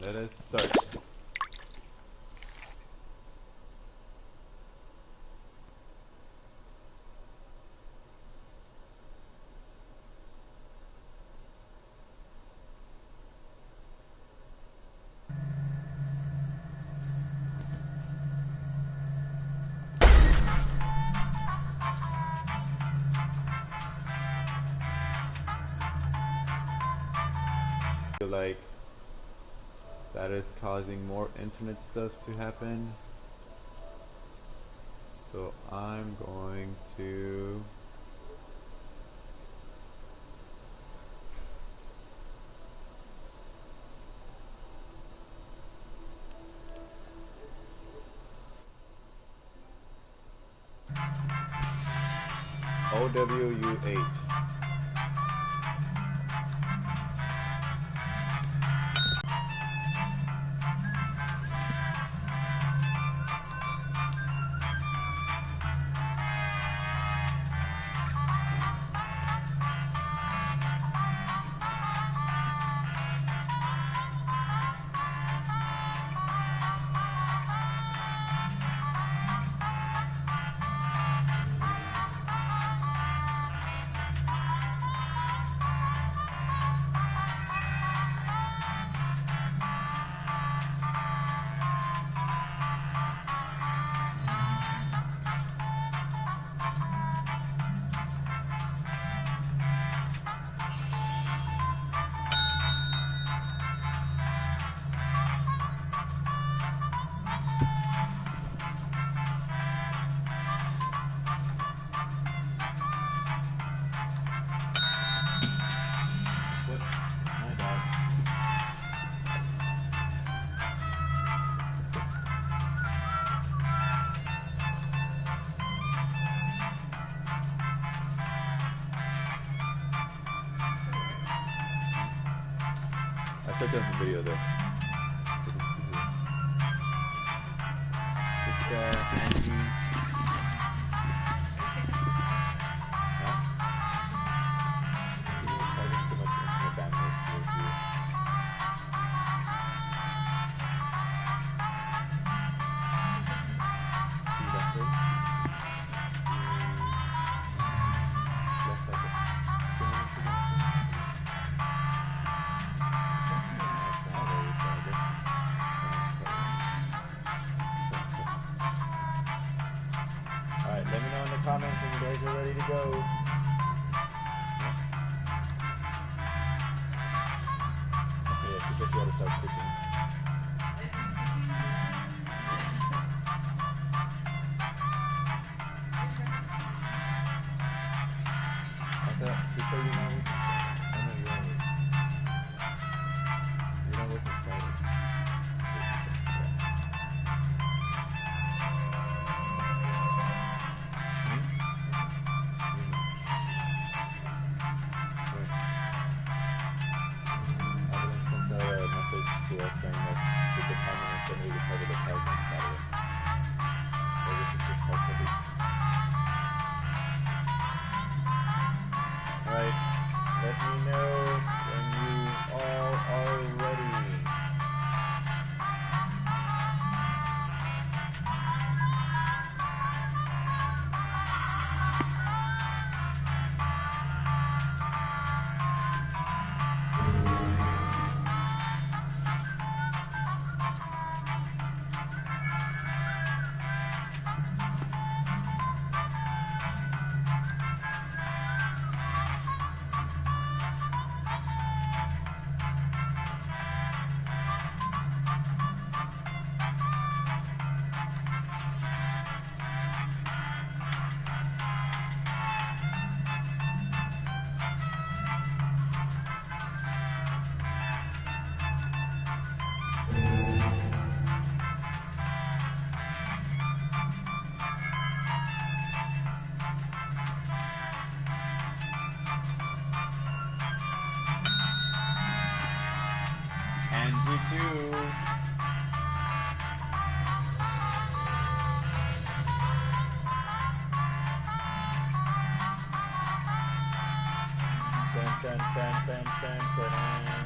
let us start. Like that is causing more internet stuff to happen, so I'm going to OWUH. I checked out the video though. Angie. Huh? Having too much internet bandwidth with you. See that thing? Left like a 2 minutes ago. Alright, let me know in the comments when you guys are ready to go. Okay, yeah, she said she had to start cooking. I thought she said you're not working. I know you're not working. You're not working Friday. To us saying that the department is going to recover the cars on Saturday. So this is just hopefully. Alright, let me know when you all are ready. Too. Dun, dun, dun, dun, dun, dun.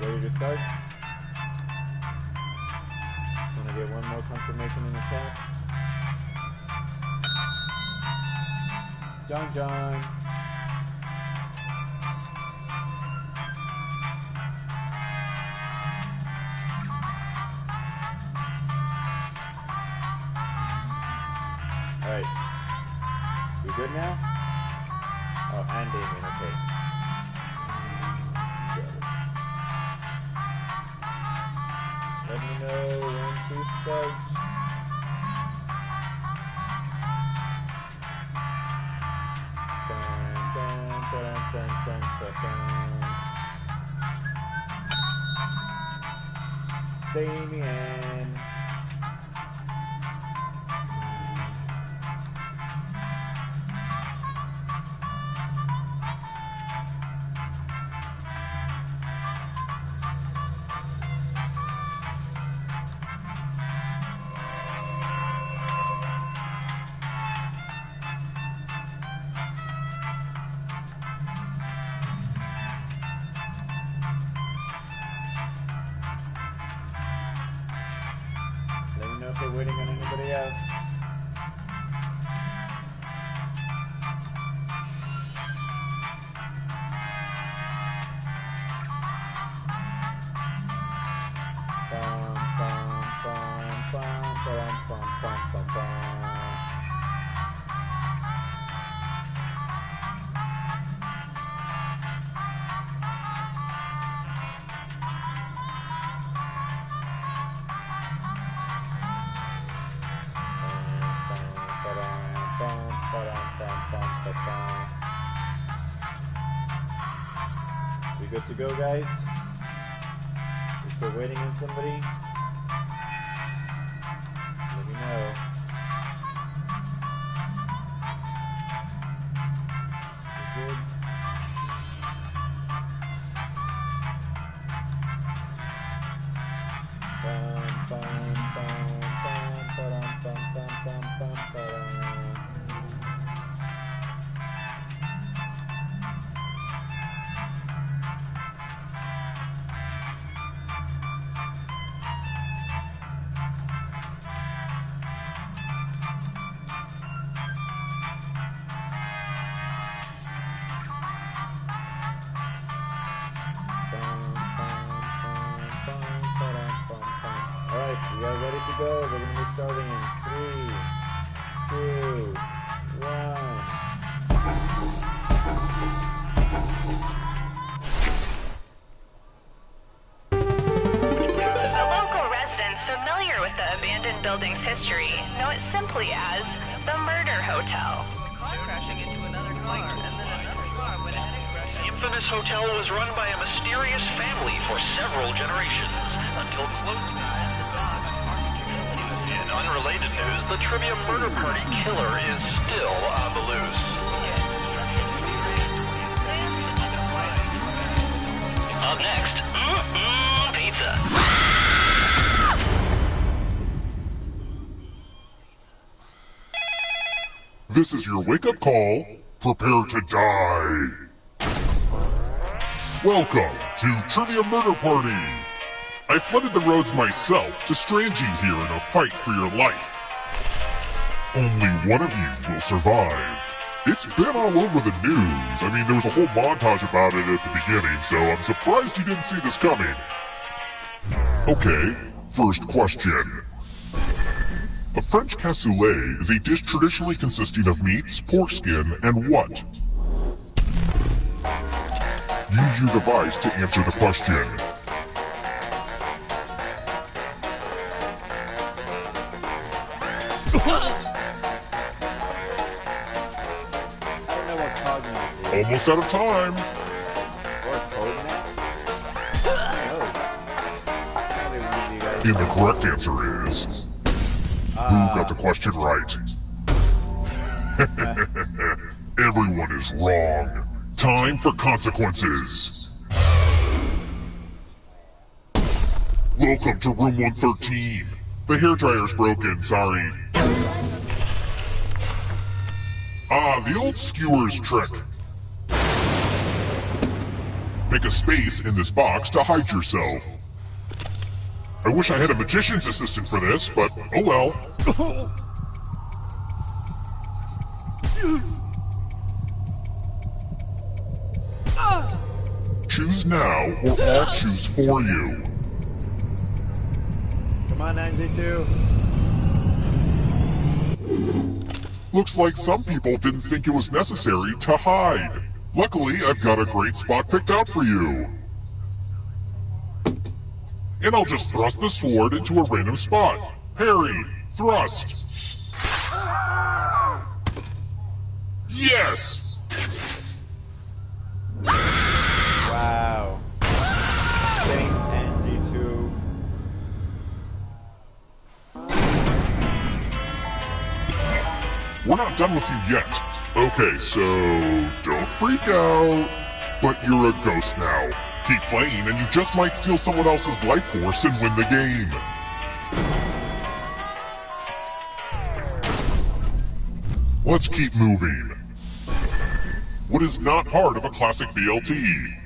ready to start? Just want to get one more confirmation in the chat. John. Alright. We good now? Oh, and Damien, okay. Let me know when to start. Damien. If we're waiting on anybody else. We good to go, guys? We're still waiting on somebody? Let me know. We're good. Alright, we are ready to go. We're going to be starting in 3, 2, 1. The local residents familiar with the abandoned building's history know it simply as the Murder Hotel. Crashing into another car, and then another car went ahead and crashed. The infamous hotel was run by a mysterious family for several generations until close. In unrelated news, the trivia murder party killer is still on the loose. Up next, pizza. This is your wake-up call. Prepare to die. Welcome to Trivia Murder Party. I flooded the roads myself to strand you here in a fight for your life. Only one of you will survive. It's been all over the news. I mean, there was a whole montage about it at the beginning, so I'm surprised you didn't see this coming. Okay, first question. A French cassoulet is a dish traditionally consisting of meats, pork skin, and what? Use your device to answer the question. Almost out of time. And the correct answer is... Who got the question right? Everyone is wrong. Time for consequences. Welcome to room 113. The hairdryer's broken, sorry. Ah, the old skewers trick. make a space in this box to hide yourself. I wish I had a magician's assistant for this, but oh well. Choose now, or I'll choose for you. Come on, 92. Looks like some people didn't think it was necessary to hide. Luckily, I've got a great spot picked out for you. And I'll just thrust the sword into a random spot. Parry, thrust. Yes! Wow. Thanks, NG2. We're not done with you yet. Okay, so don't freak out. But you're a ghost now. Keep playing and you just might steal someone else's life force and win the game. Let's keep moving. What is not part of a classic BLT?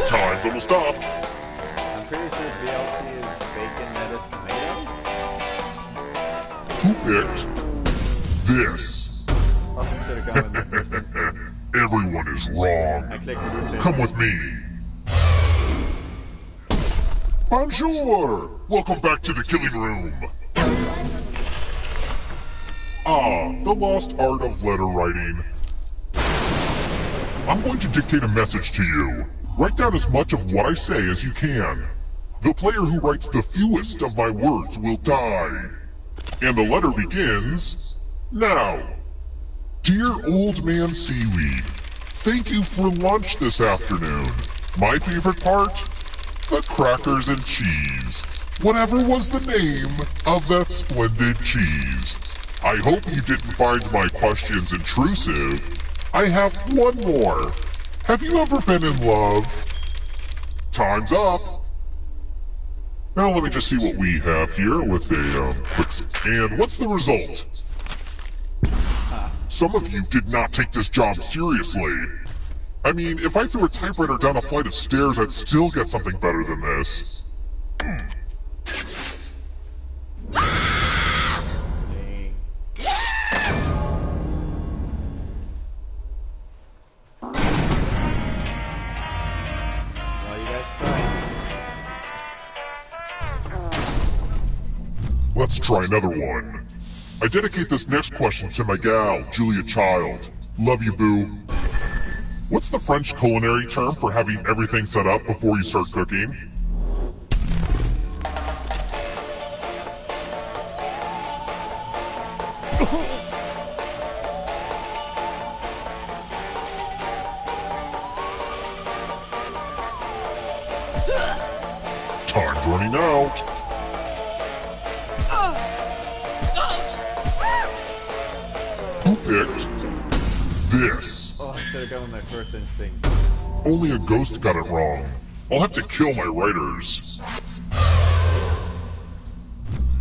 Time's almost up. I'm pretty sure BLT is bacon, lettuce, tomato. Who picked this? Oh, should have gone with this. Everyone is wrong. I clicked the Come with me. Bonjour! Welcome back to the killing room. Ah, the lost art of letter writing. I'm going to dictate a message to you. Write down as much of what I say as you can. The player who writes the fewest of my words will die. And the letter begins now. Dear Old Man Seaweed, thank you for lunch this afternoon. My favorite part? The crackers and cheese. Whatever was the name of that splendid cheese. I hope you didn't find my questions intrusive. I have one more. Have you ever been in love? Time's up. Now let me just see what we have here with a quick... And what's the result? Some of you did not take this job seriously. I mean, if I threw a typewriter down a flight of stairs, I'd still get something better than this. Let's try another one. I dedicate this next question to my gal, Julia Child. Love you, boo. What's the French culinary term for having everything set up before you start cooking? Time's running out. Who picked this? Oh, I should have gone with my first instinct. Only a ghost got it wrong. I'll have to kill my writers.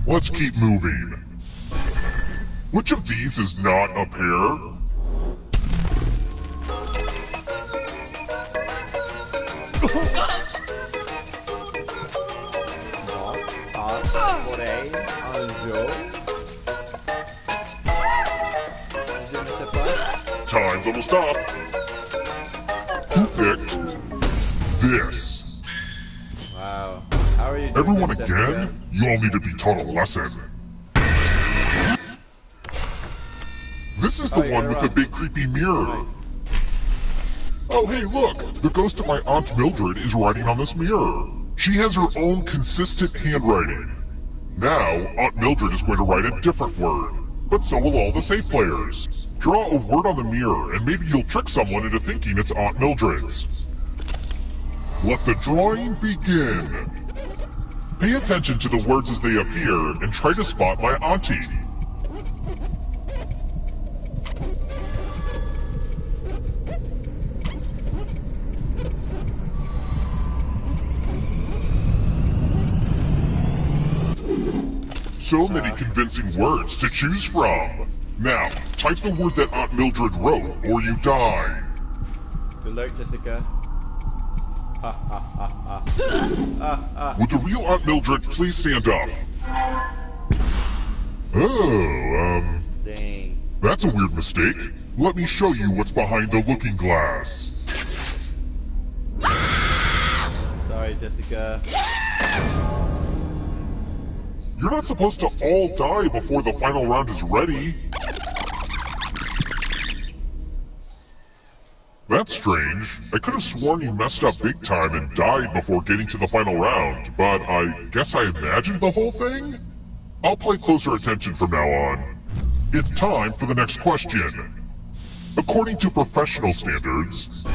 Let's keep moving. Which of these is not a pear? Time's almost up. Who picked this? Wow. How are you doing? Everyone this, again? Jessica? You all need to be taught a lesson. This is the one with the big creepy mirror. Oh hey look! The ghost of my Aunt Mildred is writing on this mirror. She has her own consistent handwriting. Now, Aunt Mildred is going to write a different word. But so will all the safe players. Draw a word on the mirror, and maybe you'll trick someone into thinking it's Aunt Mildred's. Let the drawing begin. Pay attention to the words as they appear, and try to spot my auntie. So many convincing words to choose from. Now, type the word that Aunt Mildred wrote, or you die. Good luck, Jessica. Ha ha ha ha. Would the real Aunt Mildred please stand up? Oh, Dang. that's a weird mistake. Let me show you what's behind the looking glass. Sorry, Jessica. You're not supposed to all die before the final round is ready. That's strange. I could have sworn you messed up big time and died before getting to the final round, but I guess I imagined the whole thing? I'll pay closer attention from now on. It's time for the next question. According to professional standards,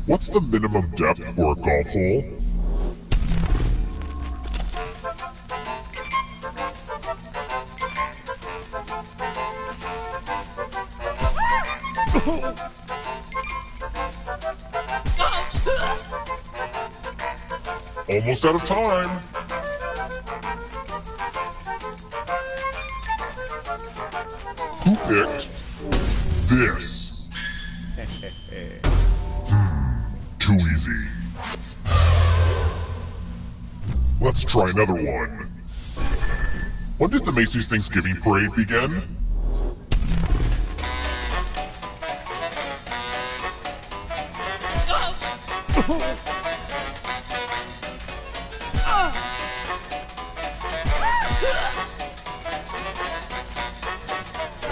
what's the minimum depth for a golf hole? Almost out of time. Who picked this? Too easy. Let's try another one. When did the Macy's Thanksgiving Parade begin?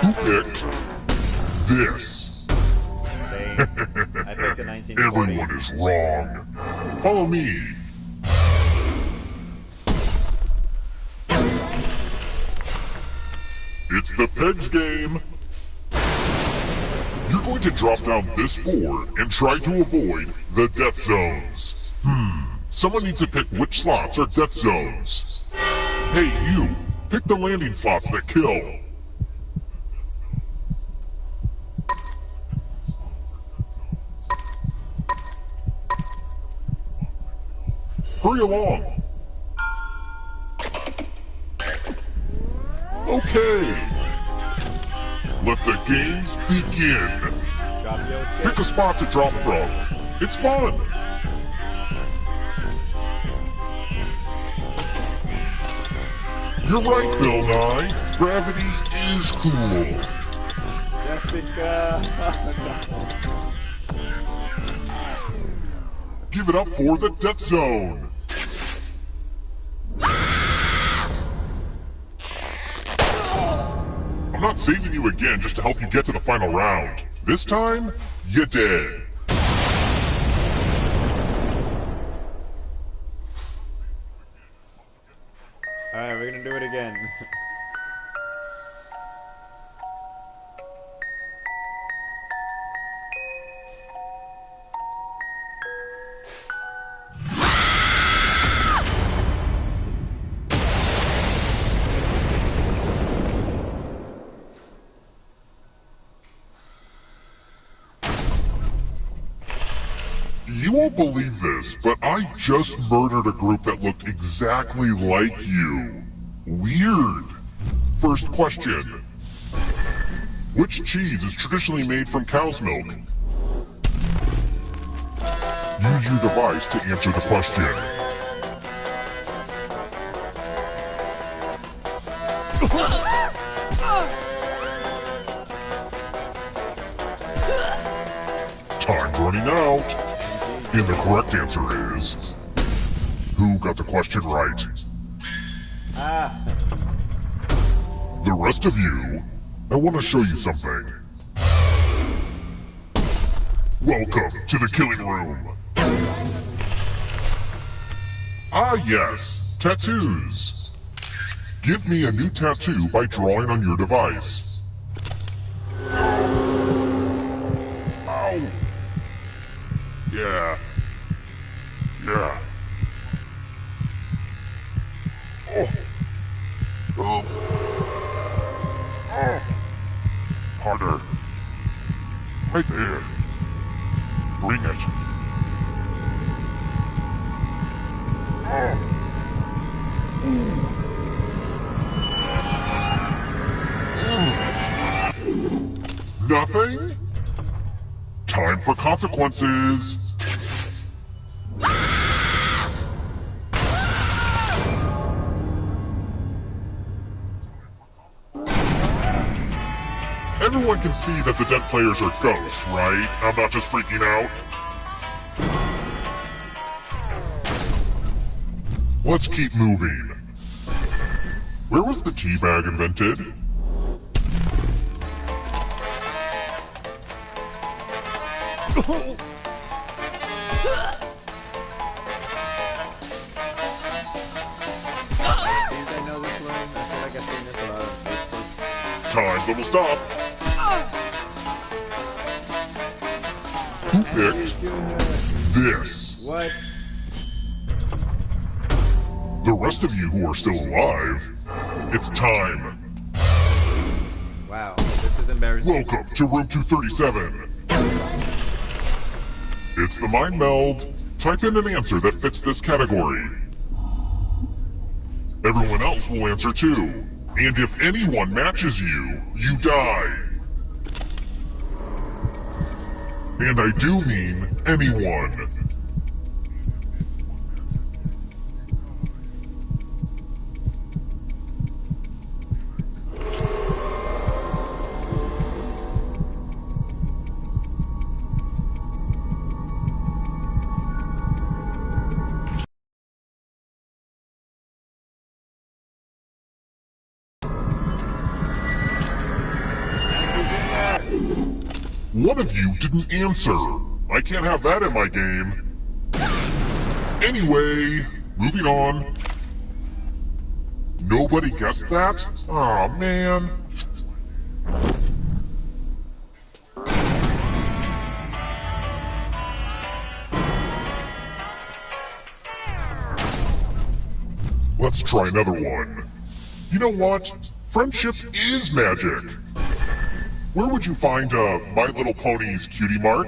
Who picked this? Dang. I picked a 1940. Everyone is wrong. Follow me. It's the pegs game. You're going to drop down this board and try to avoid the death zones. Someone needs to pick which slots are death zones. Hey, you! Pick the landing slots that kill. Hurry along. Okay. Let the games begin. Drop your Pick a spot to drop from. It's fun. You're right, Bill Nye. Gravity is cool. Jessica. Give it up for the death zone. I'm not saving you again just to help you get to the final round. This time, you're dead. Alright, we're gonna do it again. You won't believe this, but I just murdered a group that looked exactly like you. Weird. First question. Which cheese is traditionally made from cow's milk? Use your device to answer the question. Time's running out. And the correct answer is... Who got the question right? The rest of you, I want to show you something. Welcome to the killing room. Ah yes, tattoos. Give me a new tattoo by drawing on your device. Ow. Yeah. Yeah. Oh. Oh. Oh. Harder. Right there. Bring it. Oh. nothing? Time for consequences. Everyone can see that the dead players are ghosts, right? I'm not just freaking out. Let's keep moving. Where was the tea bag invented? I know this one. I feel like I've seen this a lot on Facebook. Time's almost up. Who picked this? What? The rest of you who are still alive, it's time. Wow, this is embarrassing. Welcome to room 237. It's the mind meld. Type in an answer that fits this category. Everyone else will answer too. And if anyone matches you, you die. And I do mean anyone. One of you didn't answer. I can't have that in my game. Anyway, moving on. Nobody guessed that? Aw, man. Let's try another one. You know what? Friendship is magic. Where would you find My Little Pony's cutie mark?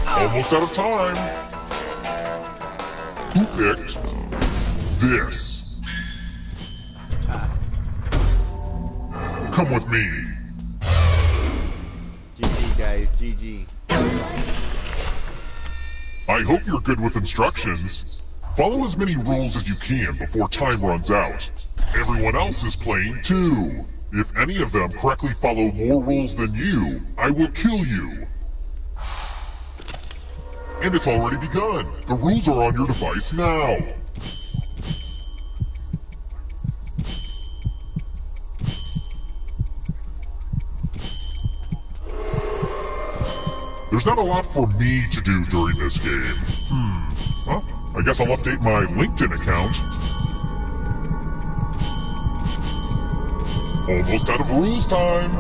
Almost out of time. Who picked this? Come with me. GG, guys, GG. I hope you're good with instructions. Follow as many rules as you can before time runs out. Everyone else is playing too. If any of them correctly follow more rules than you, I will kill you. And it's already begun. The rules are on your device now. There's not a lot for me to do during this game. Well, I guess I'll update my LinkedIn account. Almost out of rules time.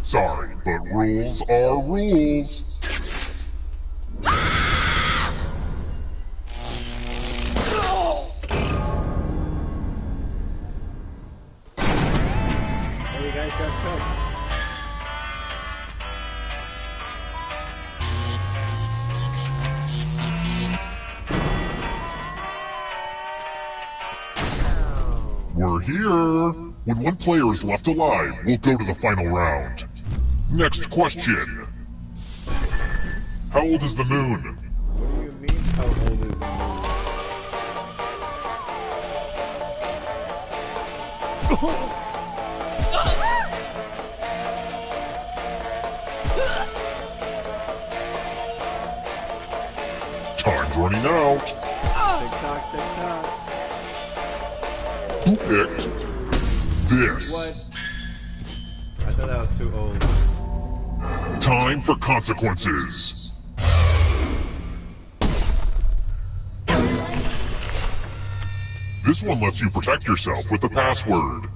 Sorry, but rules are rules. Hey, you guys got cut. We're here. When one player is left alive, we'll go to the final round. Next question. How old is the moon? What do you mean, how old is the moon? Time's running out. TikTok, TikTok. Who picked this? What? I thought that was too old. Time for consequences. This one lets you protect yourself with a password.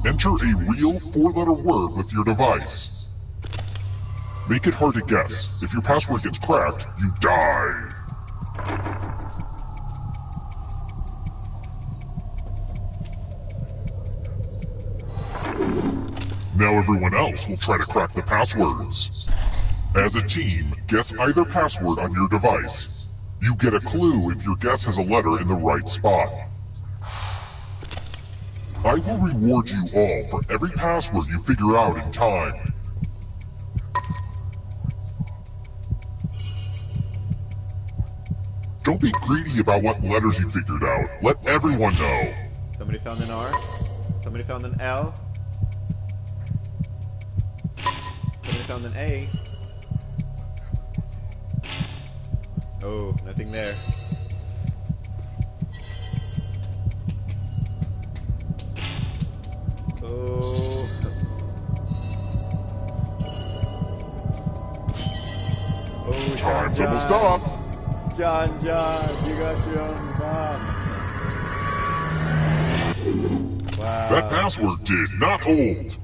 Enter a real 4-letter word with your device. Make it hard to guess. If your password gets cracked, you die. Now everyone else will try to crack the passwords. As a team, guess either password on your device. You get a clue if your guess has a letter in the right spot. I will reward you all for every password you figure out in time. Don't be greedy about what letters you figured out. Let everyone know. Somebody found an R. Somebody found an L. Somebody found an A. Oh, nothing there. Oh. Oh, Time's John. almost up. John, you got your own bomb. Wow. That password did not hold.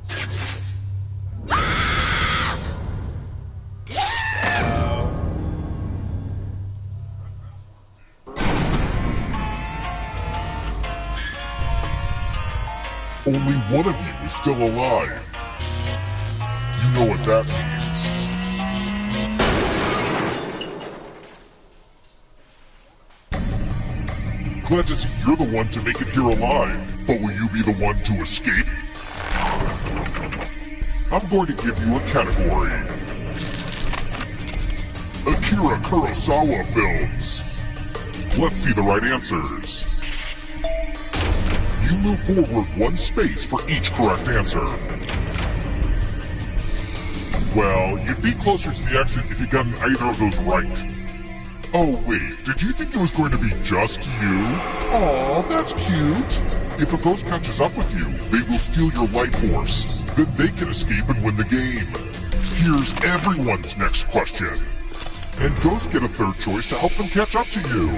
Only one of you is still alive. You know what that means. Glad to see you're the one to make it here alive, but will you be the one to escape? I'm going to give you a category. Akira Kurosawa films. Let's see the right answers. You move forward one space for each correct answer. Well, you'd be closer to the exit if you'd gotten either of those right. Oh wait, did you think it was going to be just you? Aw, that's cute. If a ghost catches up with you, they will steal your life force. Then they can escape and win the game. Here's everyone's next question. And ghosts get a third choice to help them catch up to you.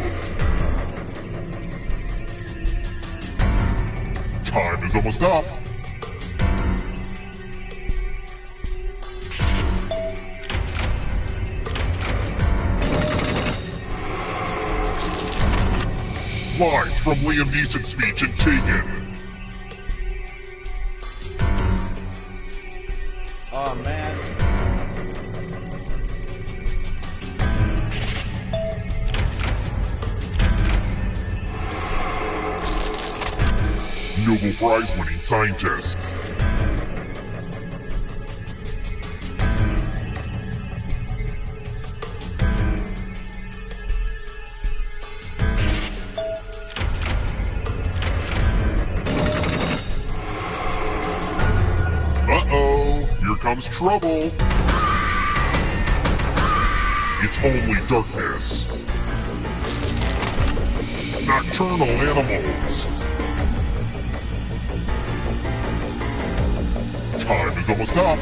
Time is almost up. Lines from Liam Neeson's speech in Taken. Oh man. Nobel Prize winning scientist. Uh-oh, here comes trouble. It's only darkness. Nocturnal animals. Time is almost up.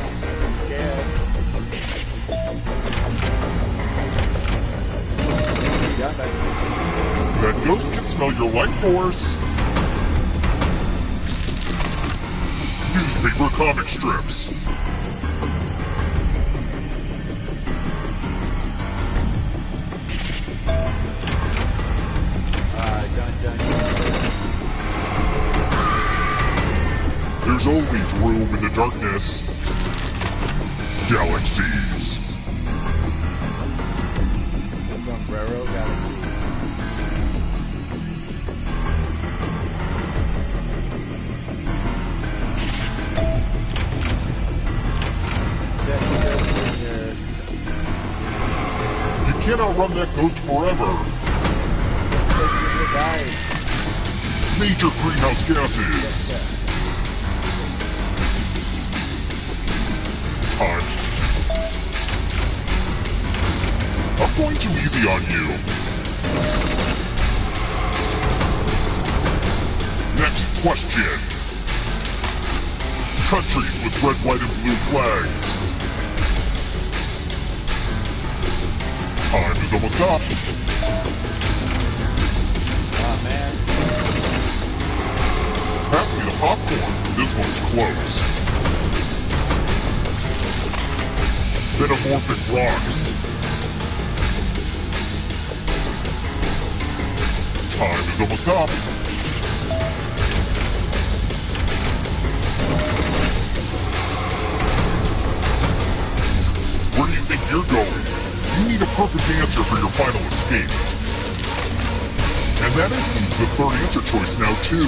That ghost can smell your life force. Newspaper comic strips. John. There's always room in the darkness. Galaxies. Sombrero Galaxy. You can't outrun that ghost forever. Major greenhouse gases. Time. I'm going too easy on you. Next question. Countries with red, white, and blue flags. Time is almost up. Oh man. Pass me the popcorn. This one's close. Metamorphic rocks. Time is almost up. you're going, you need a perfect answer for your final escape. And that includes the third answer choice now, too.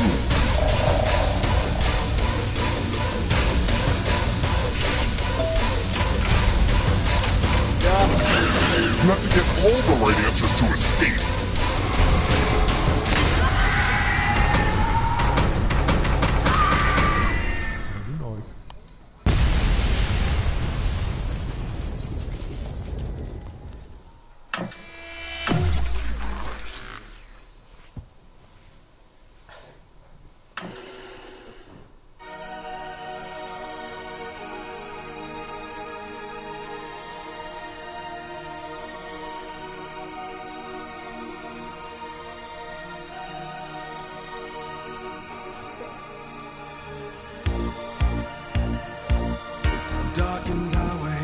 You have to get all the right answers to escape. Darkened highway,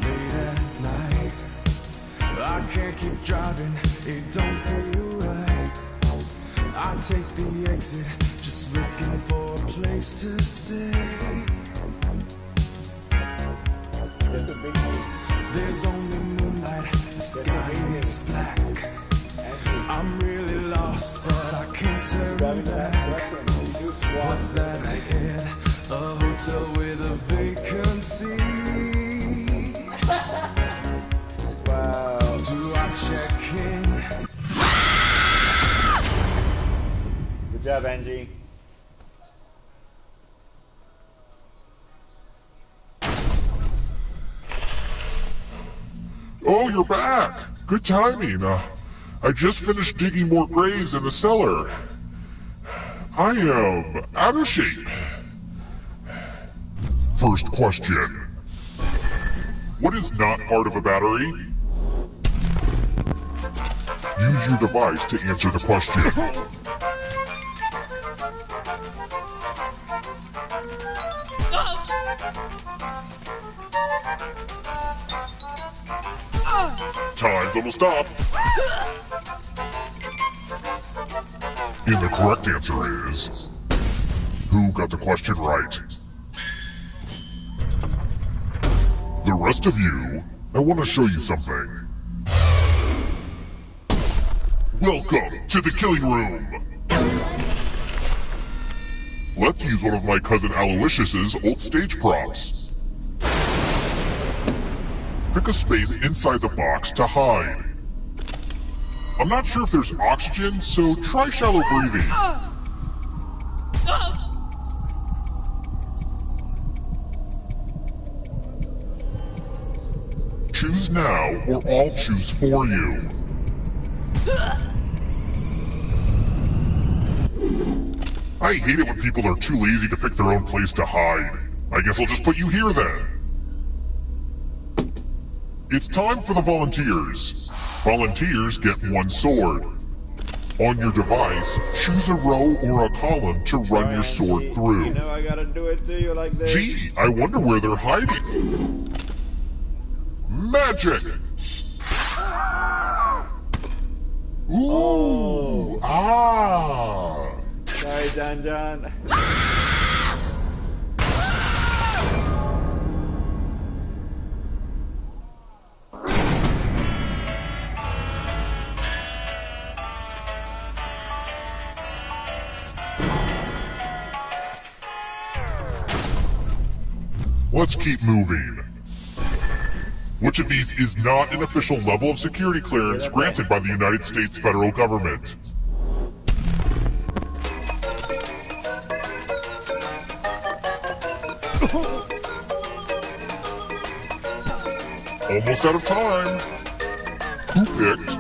late at night. I can't keep driving, it don't feel right. I take the exit, just looking for a place to stay. There's a big move. There's only moonlight, the sky is black. I'm really lost, but I can't turn Driving in that back. direction. You just walk. What's that ahead? A hotel with a vacancy. Wow. Do I check in? Good job, Angie. Oh, you're back! Good timing. I just finished digging more graves in the cellar. I am out of shape. First question. What is not part of a battery? Use your device to answer the question. Time's almost up. And the correct answer is... Who got the question right? The rest of you, I want to show you something. Welcome to the killing room! Let's use one of my cousin Aloysius's old stage props. Pick a space inside the box to hide. I'm not sure if there's oxygen, so try shallow breathing. Choose now, or I'll choose for you. I hate it when people are too lazy to pick their own place to hide. I guess I'll just put you here then. It's time for the volunteers. Volunteers get one sword. On your device, choose a row or a column to run your sword through. You know I gotta do it to you like this. Gee, I wonder where they're hiding. Magic! Ooh! Oh. Ah! Sorry, John. Let's keep moving. Which of these is not an official level of security clearance granted by the United States federal government? Almost out of time. Who picked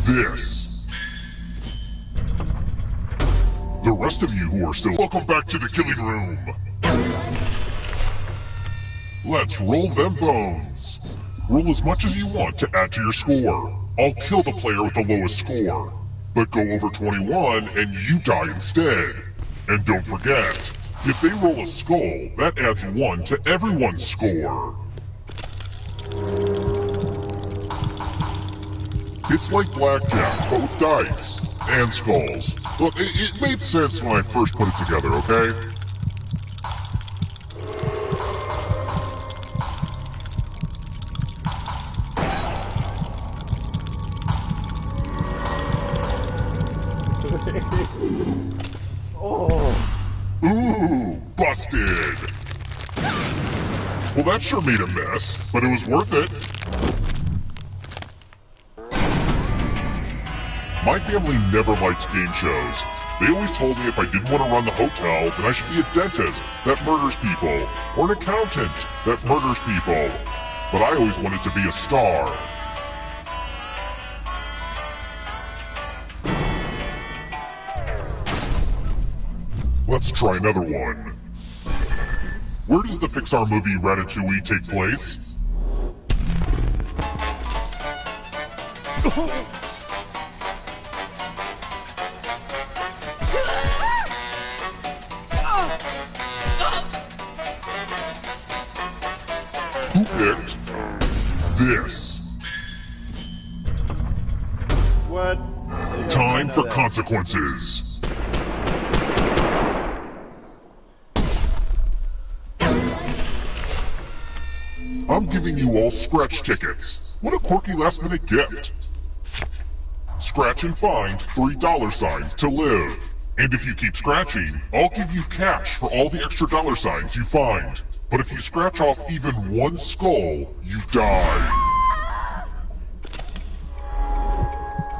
this? The rest of you who are still... Welcome back to the killing room. Let's roll them bones. Roll as much as you want to add to your score. I'll kill the player with the lowest score. But go over 21 and you die instead. And don't forget, if they roll a skull, that adds 1 to everyone's score. It's like blackjack, but with dice and skulls. Look, it made sense when I first put it together, okay? busted! Well, that sure made a mess, but it was worth it. My family never liked game shows. They always told me if I didn't want to run the hotel, then I should be a dentist that murders people, or an accountant that murders people. But I always wanted to be a star. Let's try another one. Where does the Pixar movie Ratatouille take place? Who picked this? What? Time for consequences. I'm giving you all scratch tickets. What a quirky last-minute gift. Scratch and find $3 to live. And if you keep scratching, I'll give you cash for all the extra $signs you find. But if you scratch off even one skull, you die.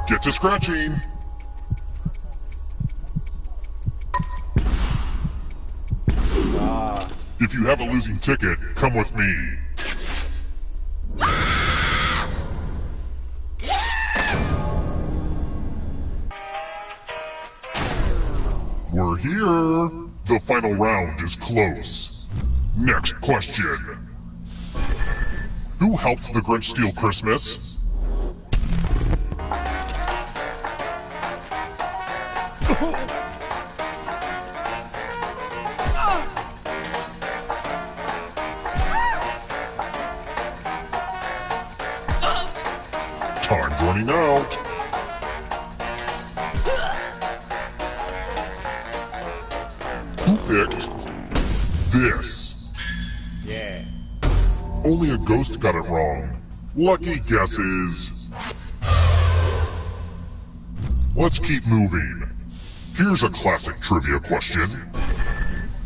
Get to scratching. If you have a losing ticket, come with me. We're here. The final round is close. Next question. Who helped the Grinch steal Christmas? Time's running out. Who picked this? Yeah. Only a ghost got it wrong. Lucky guesses. Let's keep moving. Here's a classic trivia question.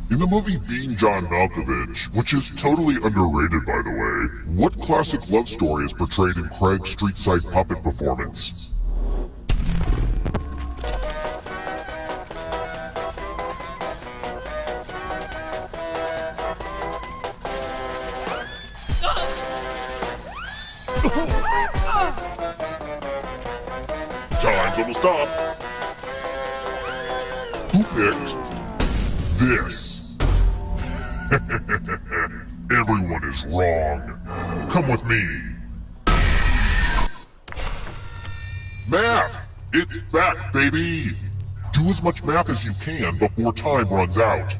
In the movie Being John Malkovich, which is totally underrated by the way, what classic love story is portrayed in Craig's street-side puppet performance? Time's almost up. Who picked this? Everyone is wrong. Come with me. Math! It's back, baby! Do as much math as you can before time runs out.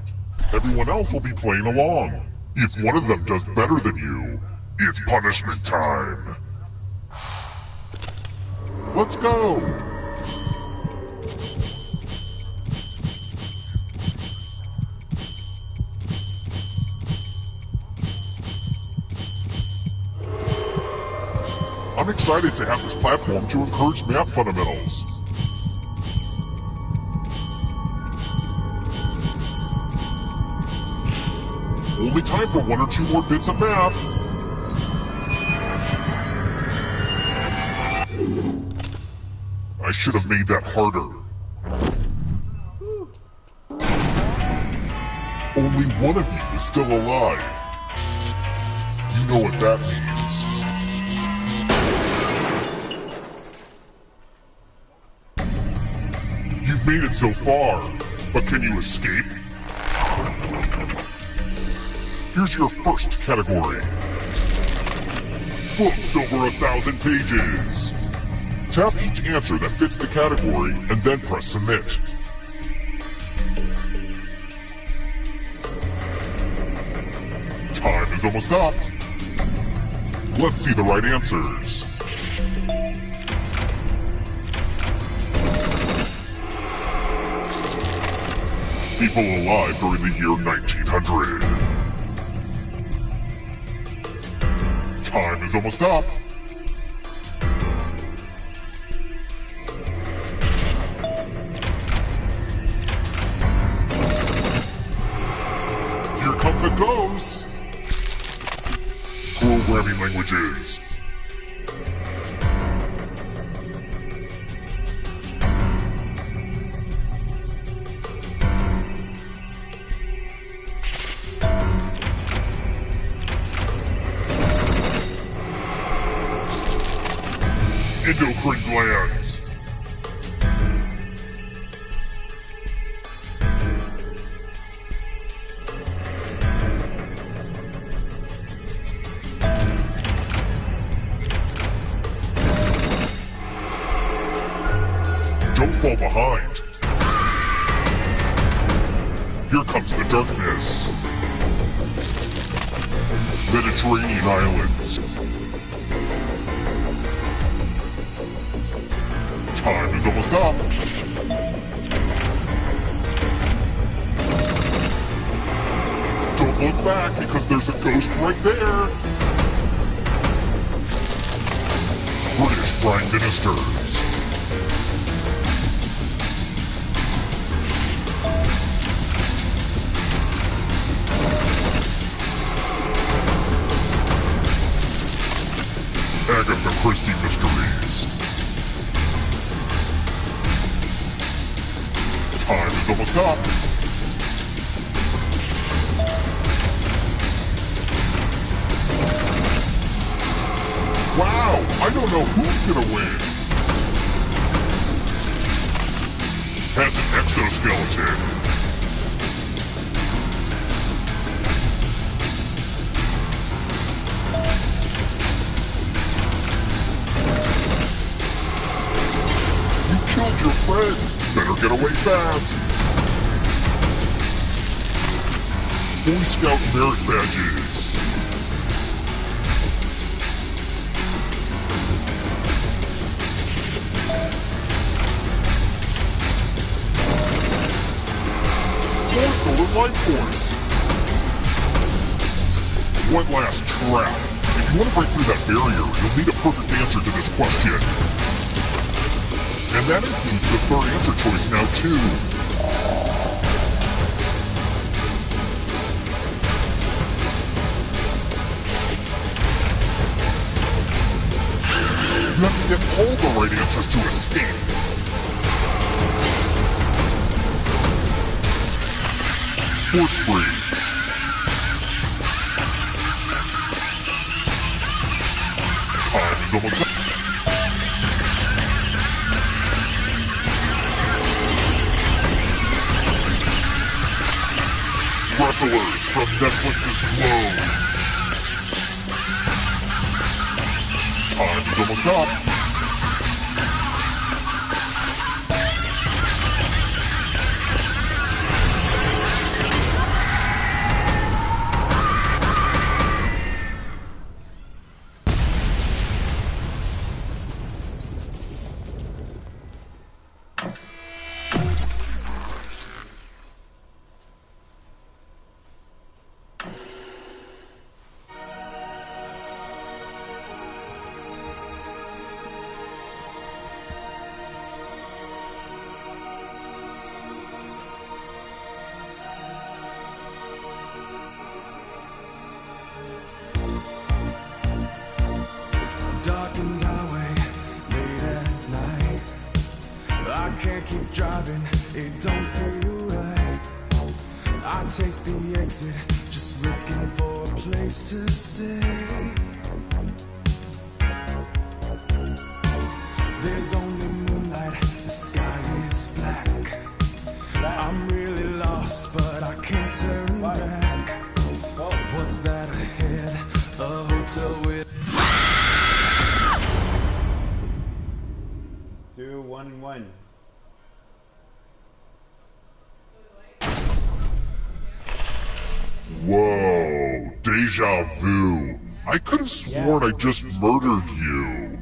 Everyone else will be playing along. If one of them does better than you, it's punishment time. Let's go! I'm excited to have this platform to encourage math fundamentals. Only time for 1 or 2 more bits of math. I should have made that harder. Only one of you is still alive. You know what that means. You've made it so far, but can you escape? Here's your first category. Books over 1,000 pages. Tap each answer that fits the category and then press submit. Time is almost up. Let's see the right answers. People alive during the year 1900. Time is almost up. programming languages. Endocrine glands. Don't fall behind. Here comes the darkness. Mediterranean islands. Time is almost up. Don't look back because there's a ghost right there. British Prime Ministers. Agatha Christie mysteries. Time is almost up. Wow, I don't know who's gonna win. Has an exoskeleton. You killed your friend. Better get away fast. Boy Scout merit badges. More stolen life force. One last trap. If you want to break through that barrier, you'll need a perfect answer to this question. And that includes the third answer choice now, too. You have to get all the right answers to escape. Force freeze. Time is almost up. Wrestlers from Netflix's Glow. Time is almost up. Darkened highway, late at night. I can't keep driving, it don't feel right. I take the exit, just looking for a place to stay. There's only moonlight, the sky is black. I'm really lost, but I can't turn back. What's that ahead? A hotel with 2, 1, 1. Whoa, deja vu. I could have sworn I just murdered you.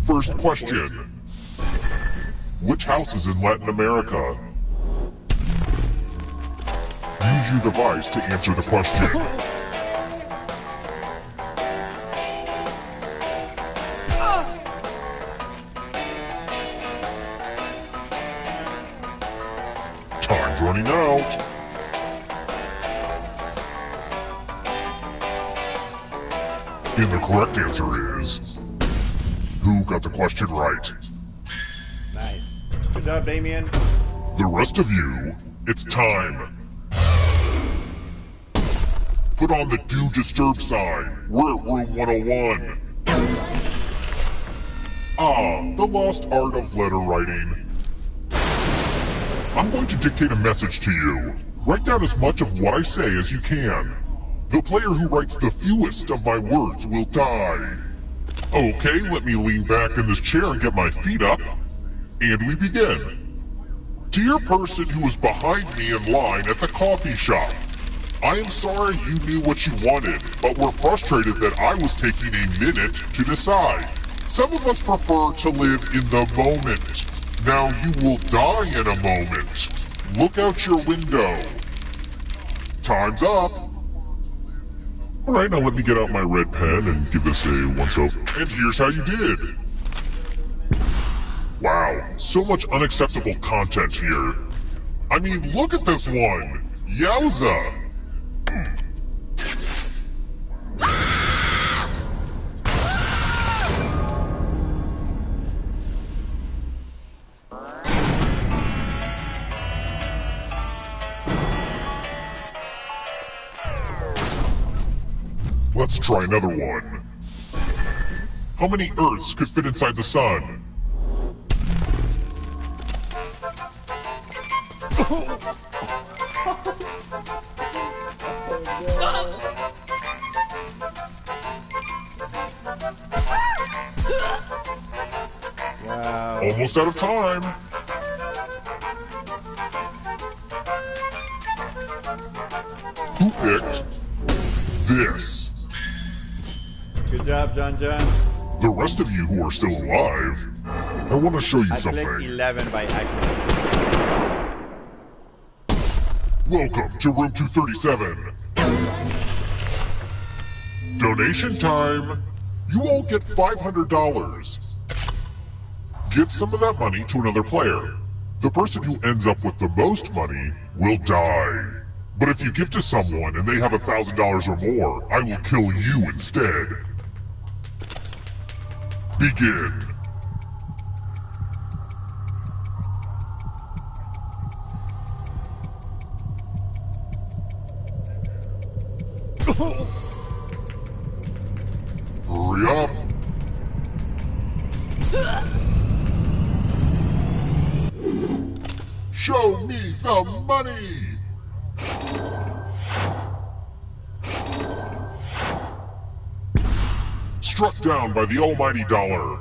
First question. Which house is in Latin America? Use your device to answer the question. Time's running out. And the correct answer is... Who got the question right? Nice. Good job, Damien. The rest of you, it's time. Put on the Do Disturb sign. We're at room 101. The lost art of letter writing. I'm going to dictate a message to you. Write down as much of what I say as you can. The player who writes the fewest of my words will die. Okay, let me lean back in this chair and get my feet up. And we begin. Dear person who was behind me in line at the coffee shop, I am sorry you knew what you wanted, but were frustrated that I was taking a minute to decide. Some of us prefer to live in the moment. Now you will die in a moment. Look out your window. Time's up. Alright, now let me get out my red pen and give this a once-over. And here's how you did. Wow, so much unacceptable content here. I mean, look at this one. Yowza. Let's try another one. How many Earths could fit inside the sun? Wow. Almost out of time. Who picked this? Good job, John. The rest of you who are still alive, I want to show you I something. clicked 11 by accident. Welcome to room 237. Donation time. You all get $500. Give some of that money to another player. The person who ends up with the most money will die. But if you give to someone and they have $1,000 or more, I will kill you instead. Begin. Hurry up. Show me the money. Struck down by the almighty dollar.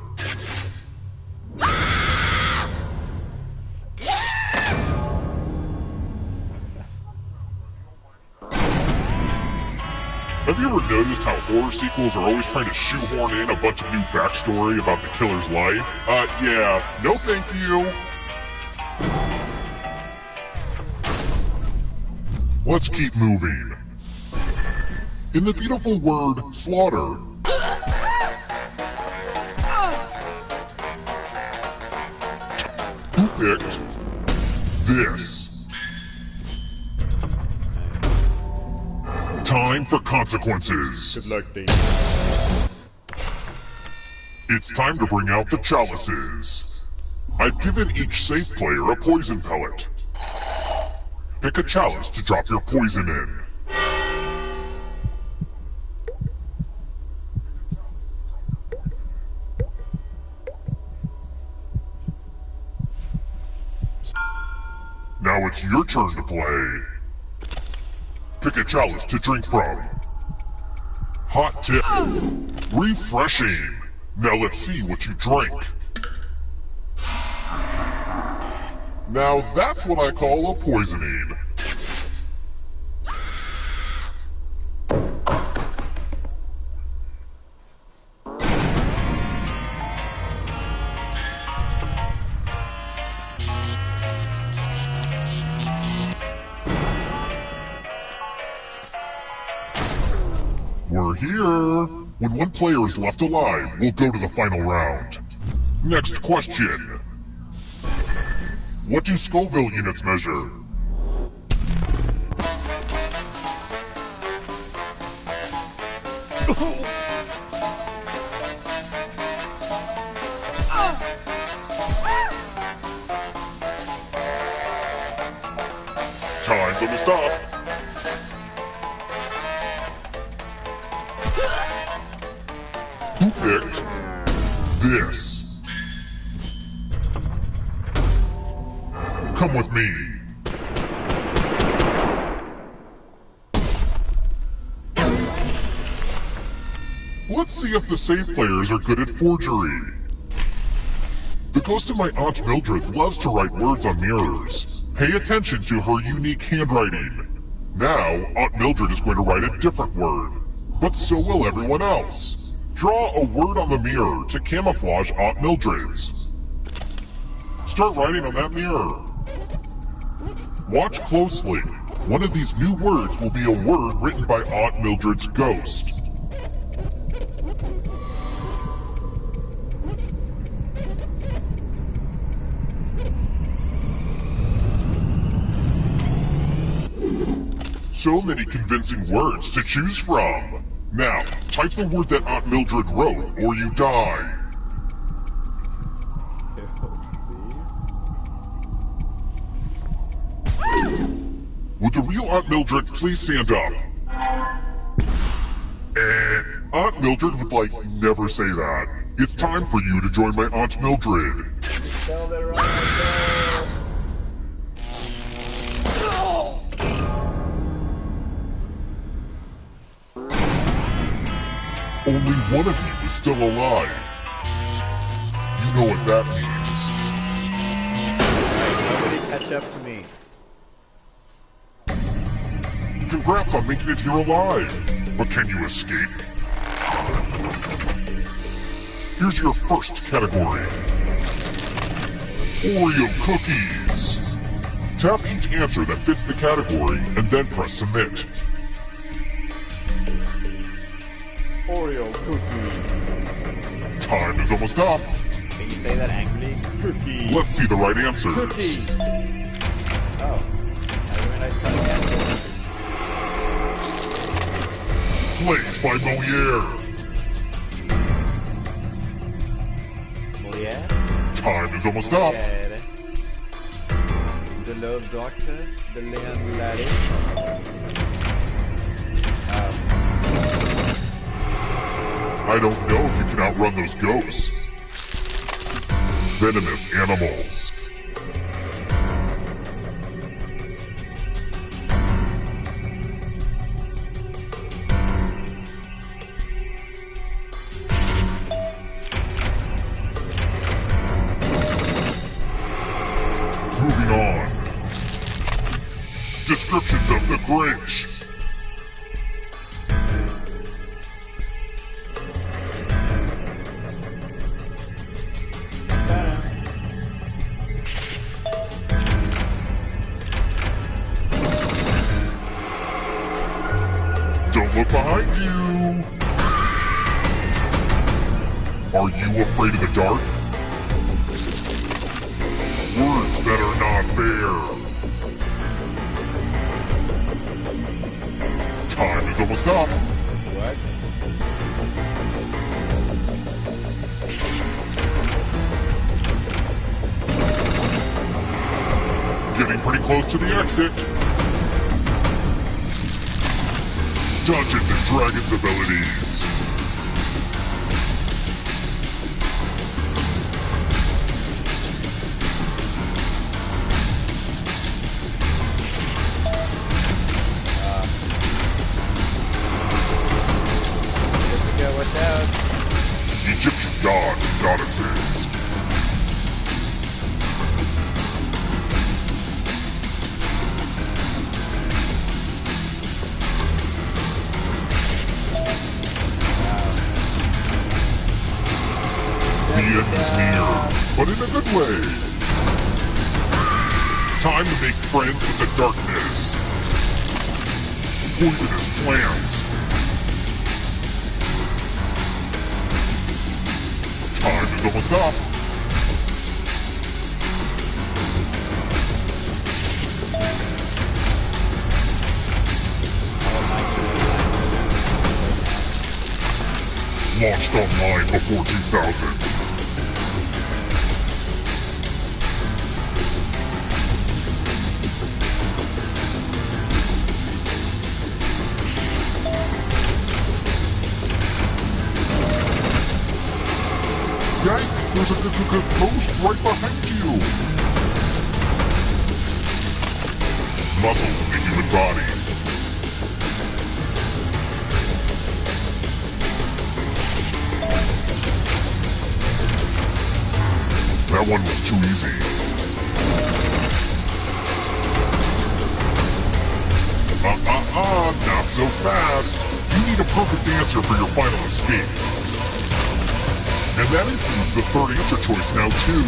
Have you ever noticed how horror sequels are always trying to shoehorn in a bunch of new backstory about the killer's life? Yeah, no thank you. Let's keep moving. In the beautiful word, slaughter. Who picked this? Time for consequences. Good luck, Dave. It's time to bring out the chalices. I've given each safe player a poison pellet. Pick a chalice to drop your poison in. Now it's your turn to play. Pick a chalice to drink from. Hot tip. Refreshing. Now let's see what you drink. Now that's what I call a poisoning. We're here. When one player is left alive, we'll go to the final round. Next question. What do Scoville units measure? Time's almost up. Who picked this? Come with me. Let's see if the safe players are good at forgery. The ghost of my Aunt Mildred loves to write words on mirrors. Pay attention to her unique handwriting. Now, Aunt Mildred is going to write a different word, but so will everyone else. Draw a word on the mirror to camouflage Aunt Mildred's. Start writing on that mirror. Watch closely. One of these new words will be a word written by Aunt Mildred's ghost. So many convincing words to choose from. Now, type the word that Aunt Mildred wrote, or you die. Would the real Aunt Mildred please stand up? And Aunt Mildred would never say that. It's time for you to join my Aunt Mildred. Only one of you is still alive. You know what that means. Nobody catch up to me. Congrats on making it here alive. But can you escape? Here's your first category. Oreo cookies. Tap each answer that fits the category and then press submit. Oreo cookie. Time is almost up. Can you say that angrily? Cookie. Let's see the right answers. Cookie. Oh. I saw the answer. Plays by Moliere. Moliere? Time is almost up. Moliere. The Love Doctor. The Leon Laddie. I don't know if you can outrun those ghosts. Venomous animals. Moving on. Descriptions of the Grinch. Don't look behind you. Are you afraid of the dark? Words that are not fair. Time is almost up. What? Getting pretty close to the exit. Dungeons and Dragons abilities. Watch out. Egyptian gods and goddesses. The end is near, but in a good way. Time to make friends with the darkness. Poisonous plants. Time is almost up. Launched online before 2000. Yikes, there's a ghost right behind you! Muscles in the human body. That one was too easy. Not so fast. You need a perfect answer for your final escape. And that includes the third answer choice now, too.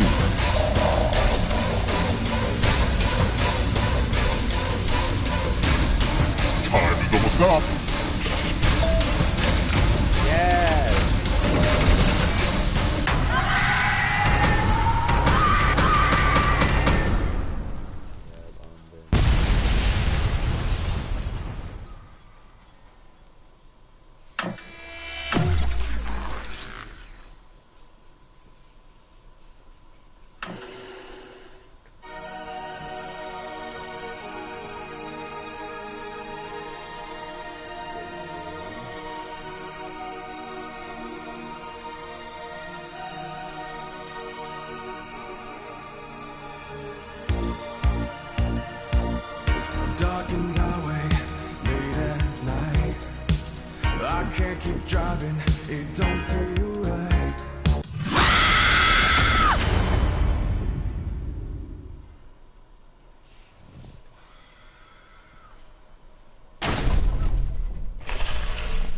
Time is almost up. Yes! Darkened highway, late at night. I can't keep driving, it don't feel right.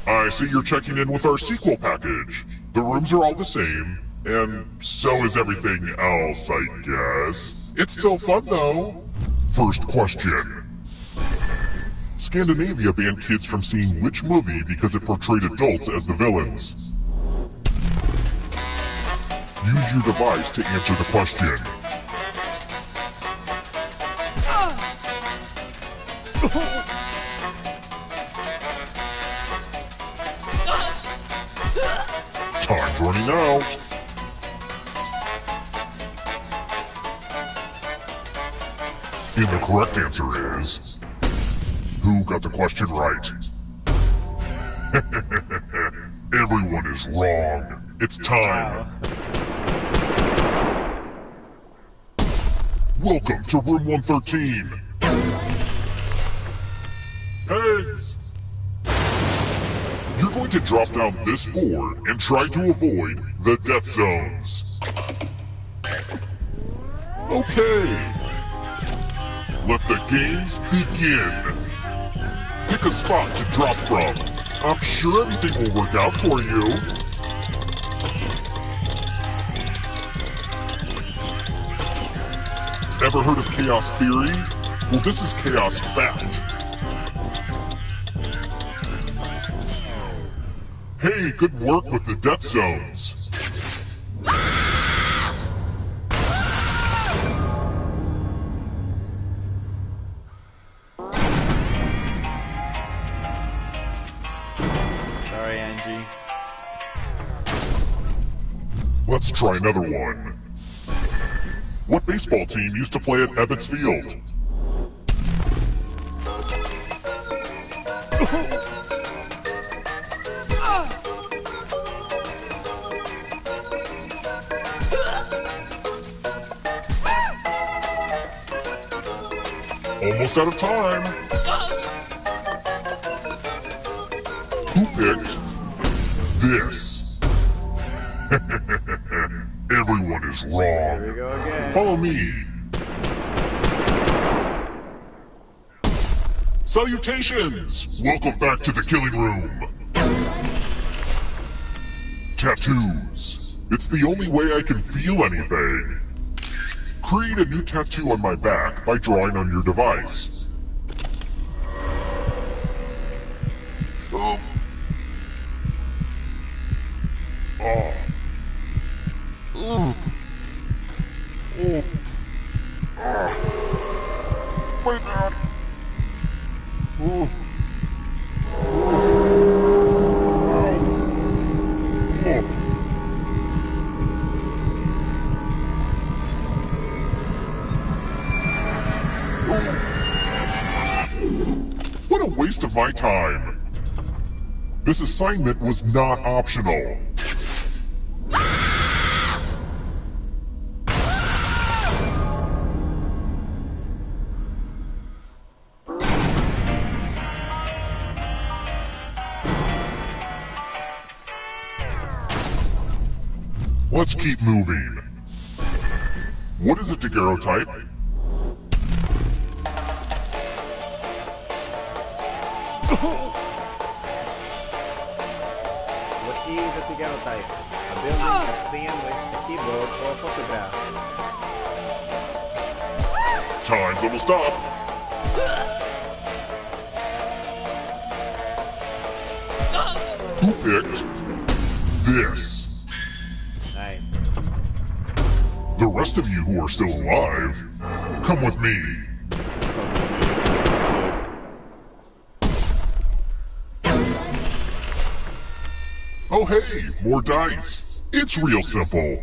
I see you're checking in with our sequel package. The rooms are all the same, and so is everything else, I guess. It's still fun, though. First question. Scandinavia banned kids from seeing which movie because it portrayed adults as the villains? Use your device to answer the question. Time's running out. And the correct answer is... Who got the question right? Everyone is wrong. It's time. Welcome to room 113. Heads! You're going to drop down this board and try to avoid the death zones. Okay. Let the games begin. Pick a spot to drop from. I'm sure everything will work out for you. Ever heard of chaos theory? Well, this is chaos fact. Hey, good work with the death zones. Sorry, Angie. Let's try another one. What baseball team used to play at Ebbets Field? Almost out of time. Who picked this? Everyone is Here we wrong. go again. Follow me. Salutations! Welcome back to the killing room. Tattoos. It's the only way I can feel anything. Create a new tattoo on my back by drawing on your device. Oh. Oh. Oh. Oh. My God. Oh. What a waste of my time. This assignment was not optional. Let's keep moving. What is a daguerreotype? What is a daguerreotype? A building, a sandwich, a keyboard, or a photograph? Time's almost up. Who picked this? Nice. The rest of you who are still alive, come with me. Oh hey, more dice. It's real simple.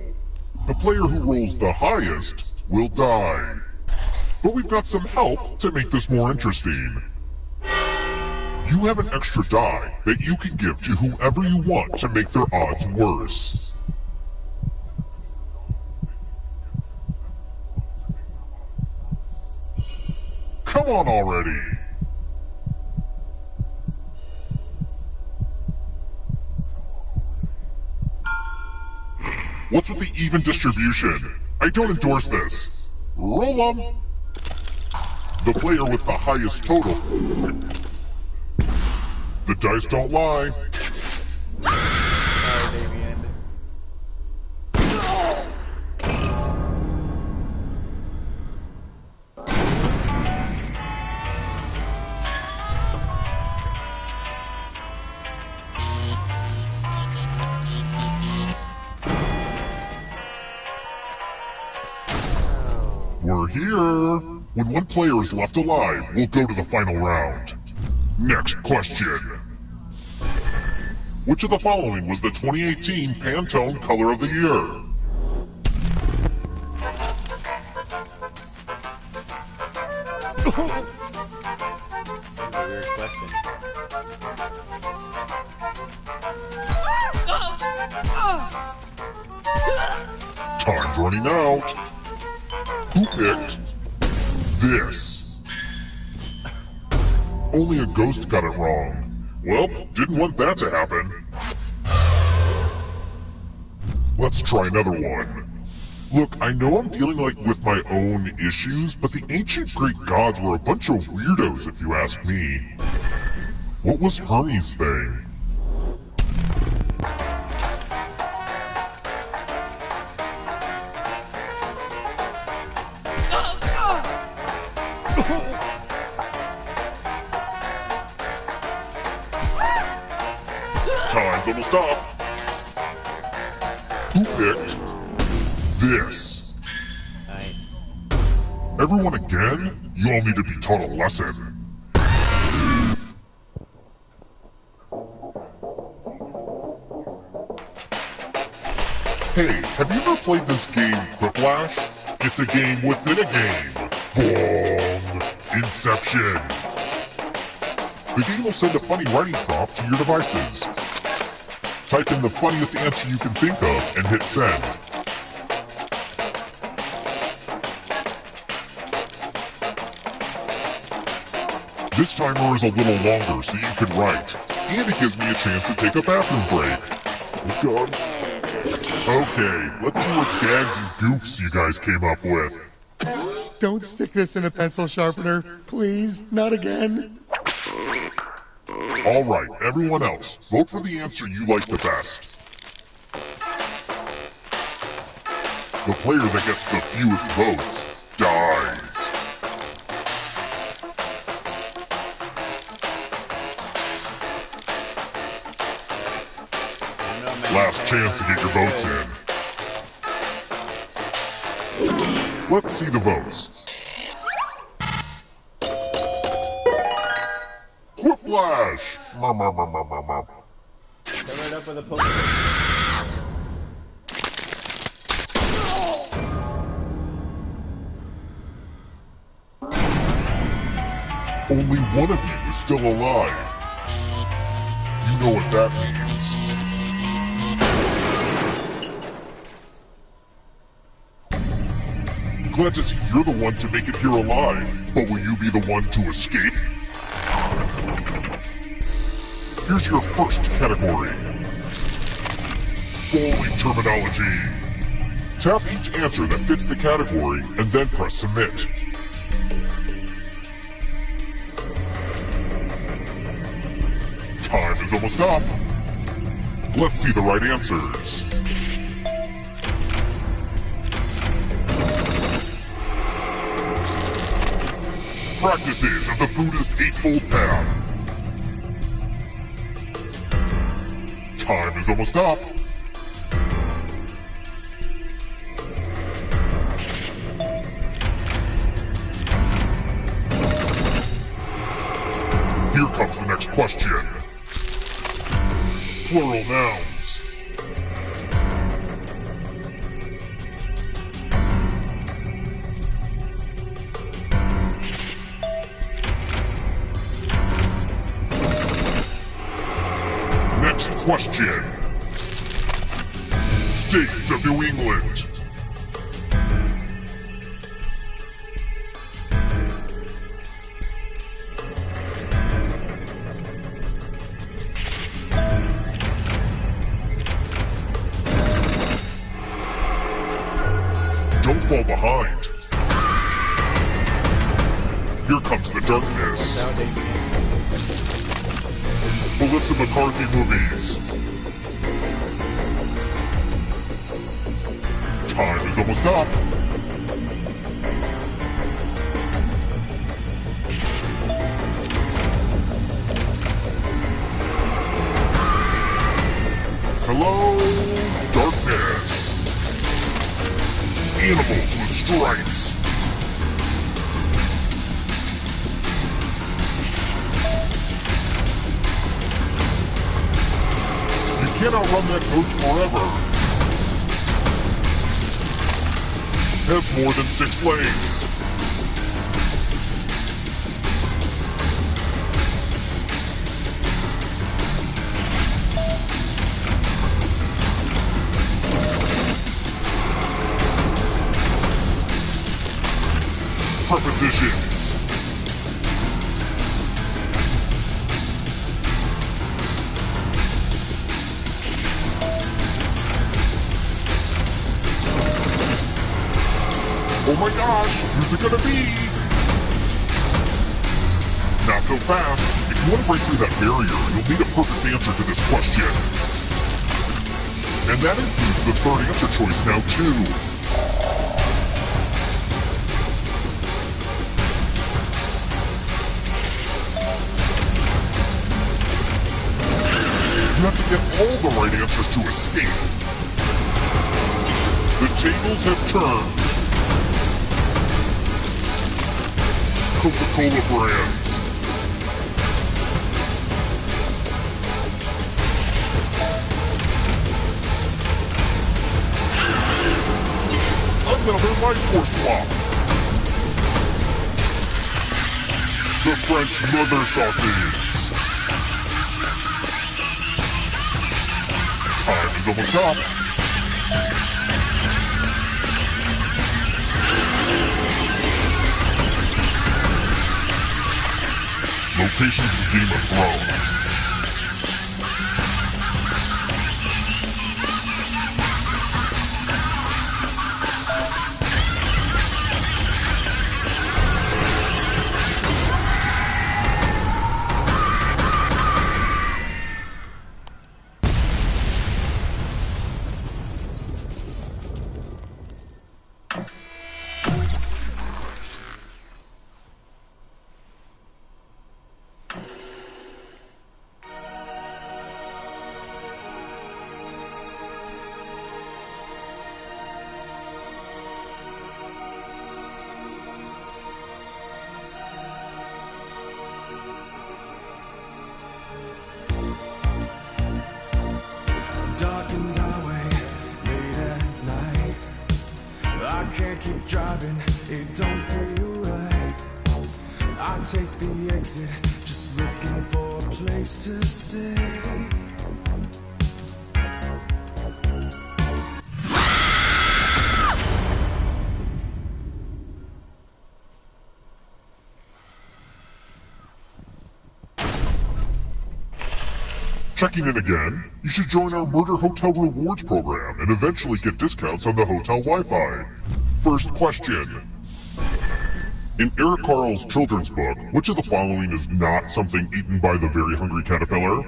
The player who rolls the highest will die. But we've got some help to make this more interesting. You have an extra die that you can give to whoever you want to make their odds worse. Come on already! What's with the even distribution? I don't endorse this. Roll 'em! The player with the highest total. The dice don't lie. Sorry, Damien. We're here. When one player is left alive, we'll go to the final round. Next question. Which of the following was the 2018 Pantone Color of the Year? That's a weird question. Time's running out. Who picked this? Only a ghost got it wrong. Well, didn't want that to happen. Let's try another one. Look, I know I'm dealing with my own issues, but the ancient Greek gods were a bunch of weirdos if you ask me. What was Hermes' thing? Time's almost up. Who picked this? Nice. Everyone again? You all need to be taught a lesson. Hey, have you ever played this game Quiplash? It's a game within a game. Bong! Inception! The game will send a funny writing prompt to your devices. Type in the funniest answer you can think of and hit send. This timer is a little longer so you can write, and it gives me a chance to take a bathroom break. Oh God. Okay, let's see what gags and goofs you guys came up with. Don't stick this in a pencil sharpener, please. Not again. Alright, everyone else, vote for the answer you like the best. The player that gets the fewest votes dies. Last chance to get your votes in. Let's see the votes. Quiplash! Cover it up with a poster. Only one of you is still alive. You know what that means. Glad to see you're the one to make it here alive, but will you be the one to escape? Here's your first category. bowling terminology. Tap each answer that fits the category and then press submit. Time is almost up. Let's see the right answers. Practices of the Buddhist Eightfold Path. Time is almost up. Here comes the next question. Plural nouns. Next question. States of New England. Don't fall behind. Here comes the darkness. Melissa McCarthy movies. Time is almost up. Hello, darkness. Animals with stripes. You cannot run that coast forever. Has more than 6 legs. Prepositions. Oh my gosh, who's it gonna be? Not so fast. If you want to break through that barrier, you'll need a perfect answer to this question. And that includes the third answer choice now too. You have to get all the right answers to escape. The tables have turned. Coca-Cola brands. Another life force swap. The French mother sauces. Time is almost up. Locations from Game of Thrones. Darkened highway, late at night. I can't keep driving, it don't feel right. I take the exit, just looking for a place to stay. checking in again? You should join our Murder Hotel Rewards program and eventually get discounts on the hotel Wi-Fi. First question. In Eric Carle's children's book, which of the following is not something eaten by the very hungry caterpillar?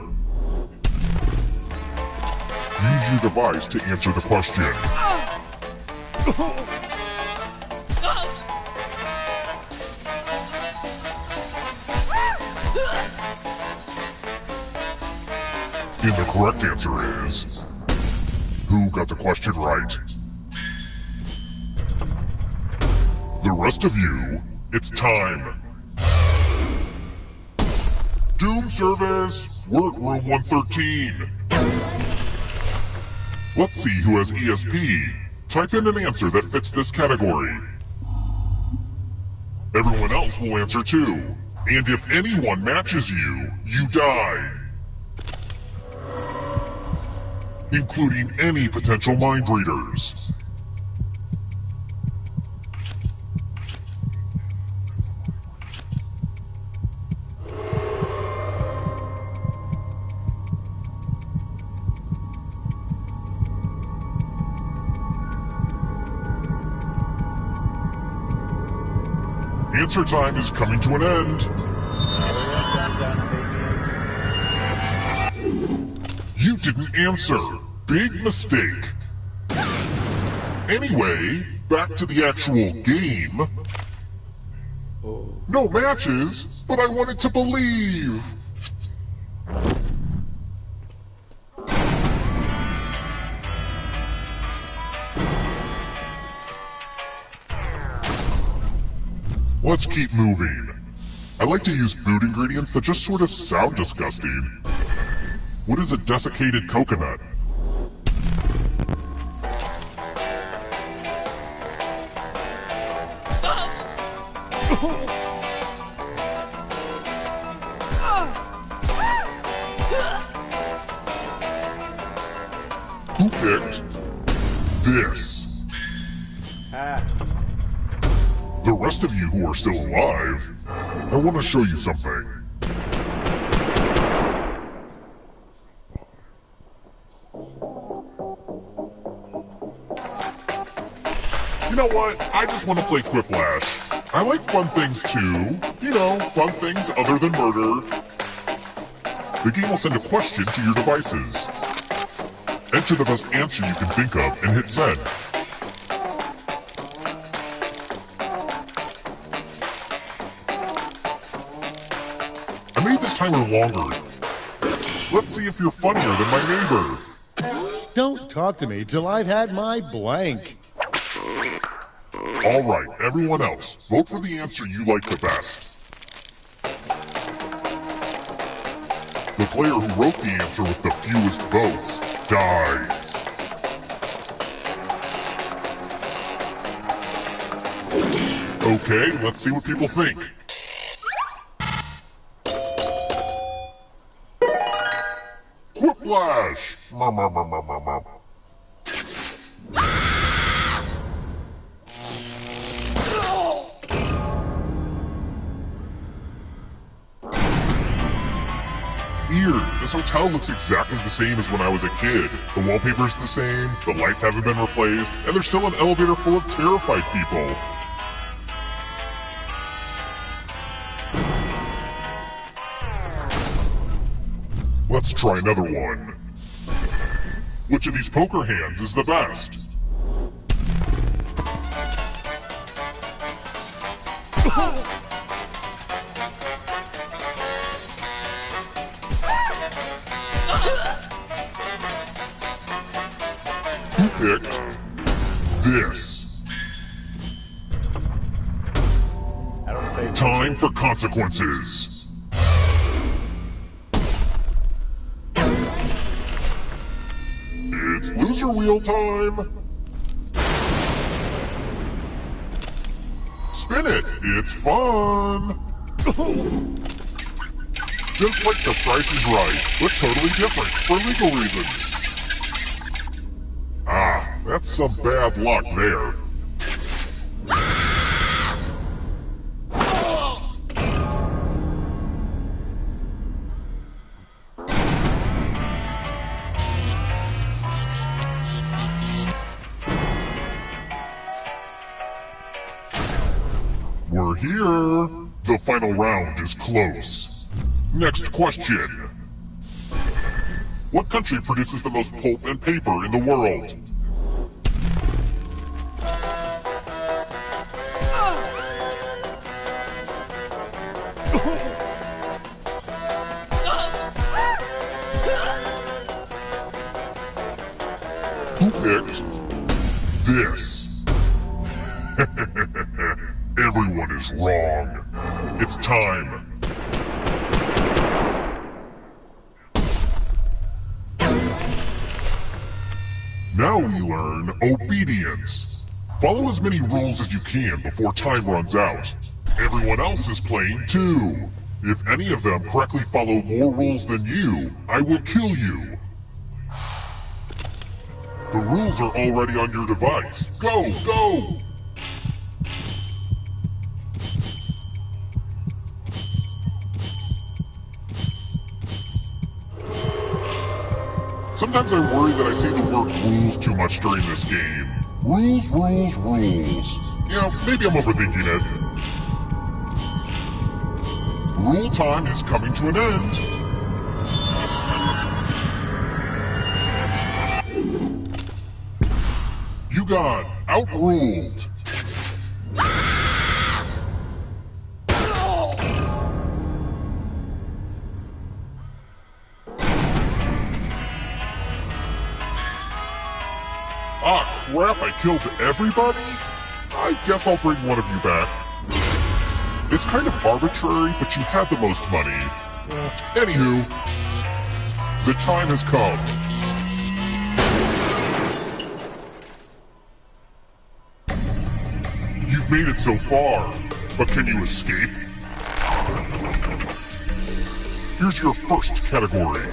Use your device to answer the question. And the correct answer is... Who got the question right? The rest of you, it's time. Doom service, we're at room 113. Let's see who has ESP. Type in an answer that fits this category. Everyone else will answer too. And if anyone matches you, you die. Including any potential mind readers. Answer time is coming to an end. You didn't answer. Big mistake. Anyway, back to the actual game. No matches, but I wanted to believe. Let's keep moving. I like to use food ingredients that just sort of sound disgusting. What is a desiccated coconut? Who picked this? The rest of you who are still alive, I want to show you something. You know what? I just want to play Quiplash. I like fun things too. You know, fun things other than murder. The game will send a question to your devices. Enter the best answer you can think of and hit send. I made this timer longer. Let's see if you're funnier than my neighbor. Don't talk to me till I've had my blank. All right, everyone else, vote for the answer you like the best. The player who wrote the answer with the fewest votes dies. Okay, let's see what people think. Quiplash! This hotel looks exactly the same as when I was a kid. The wallpaper's the same, the lights haven't been replaced, and there's still an elevator full of terrified people. Let's try another one. Which of these poker hands is the best? Who picked this? Time for consequences. It's loser wheel time. Spin it. It's fun. Just like The Price is Right, but totally different for legal reasons. Ah, that's some bad luck there. We're here. The final round is close. Next question. What country produces the most pulp and paper in the world? Who picked this? Everyone is wrong. It's time. Now we learn obedience. Follow as many rules as you can before time runs out. Everyone else is playing too. If any of them correctly follow more rules than you, I will kill you. The rules are already on your device. Go, go! Sometimes I worry that I say the word rules too much during this game. Rules, rules, rules. You know, maybe I'm overthinking it. Rule time is coming to an end. You got outruled. Ah, crap, I killed everybody? I guess I'll bring one of you back. It's kind of arbitrary, but you had the most money. Anywho, the time has come. You've made it so far, but can you escape? Here's your first category.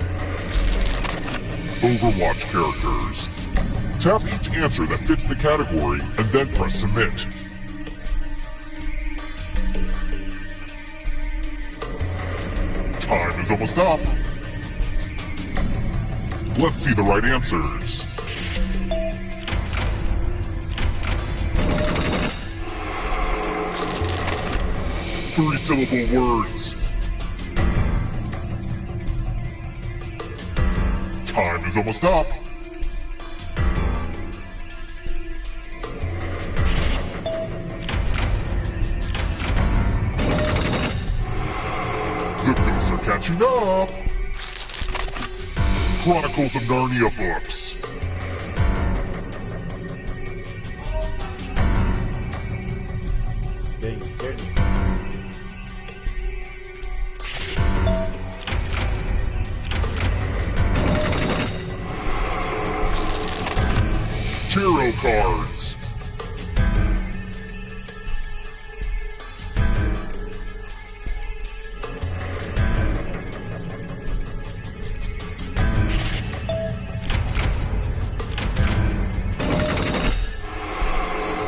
Overwatch characters. Tap each answer that fits the category and then press submit. Time is almost up. Let's see the right answers. Three-syllable words. Time is almost up. The ghosts are catching up. Chronicles of Narnia books. Dang, you scared me. Tarot cards.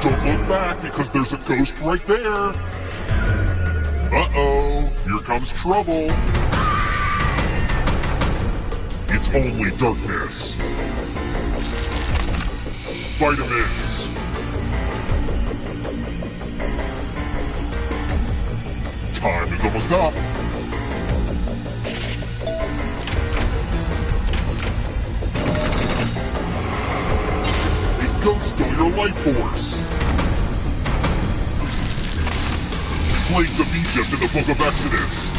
Don't look back because there's a ghost right there. Uh-oh, here comes trouble. It's only darkness. Vitamins. Time is almost up. A ghost stole your life force. Plagues of Egypt in the Book of Exodus.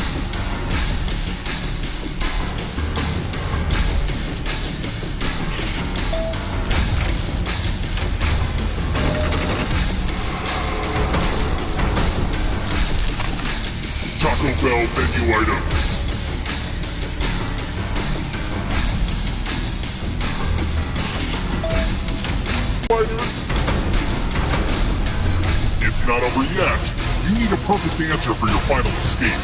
Taco Bell menu items. Fighter. It's not over yet. You need a perfect answer for your final escape.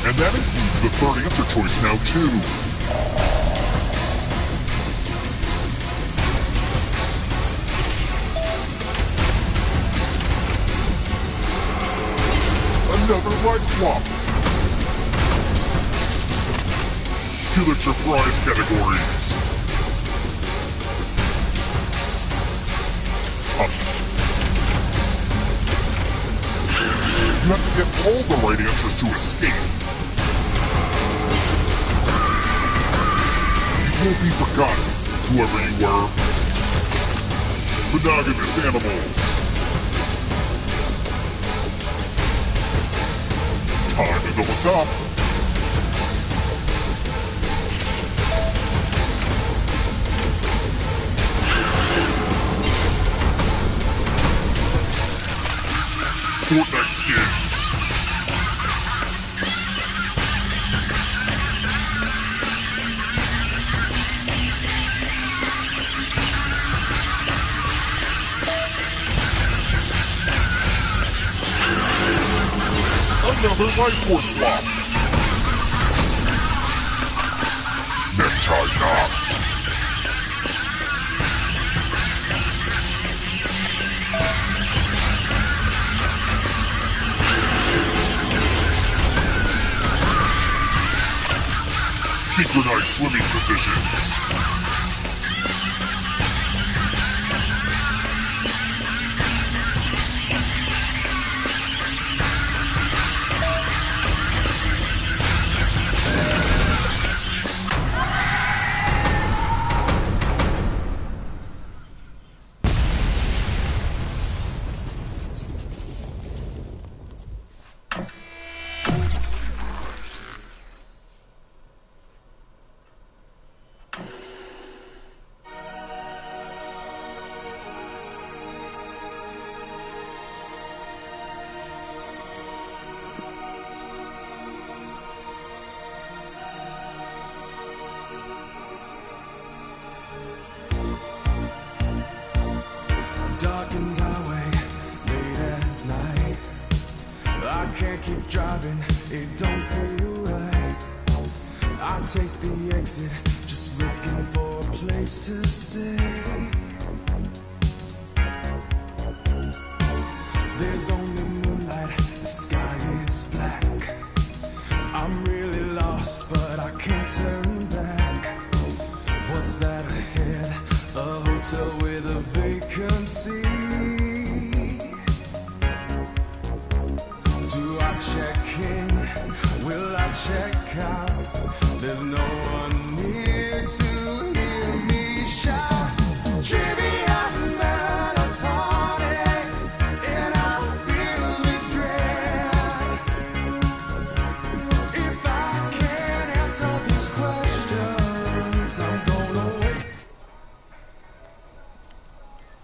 And that includes the third answer choice now too. Another life swap. Killer surprise categories. You have to get all the right answers to escape. You won't be forgotten, whoever you were. Monogamous animals. Time is almost up. Fortnite skins. Another life force swap. Necktie knots. Synchronized swimming positions. Darkened highway, late at night. I can't keep driving, it don't feel right. I take the exit, just looking for a place to stay. There's only moonlight, the sky is black. I'm really lost, but I can't turn back. What's that ahead? A hotel with a vacancy. Do I check in? Will I check out? There's no one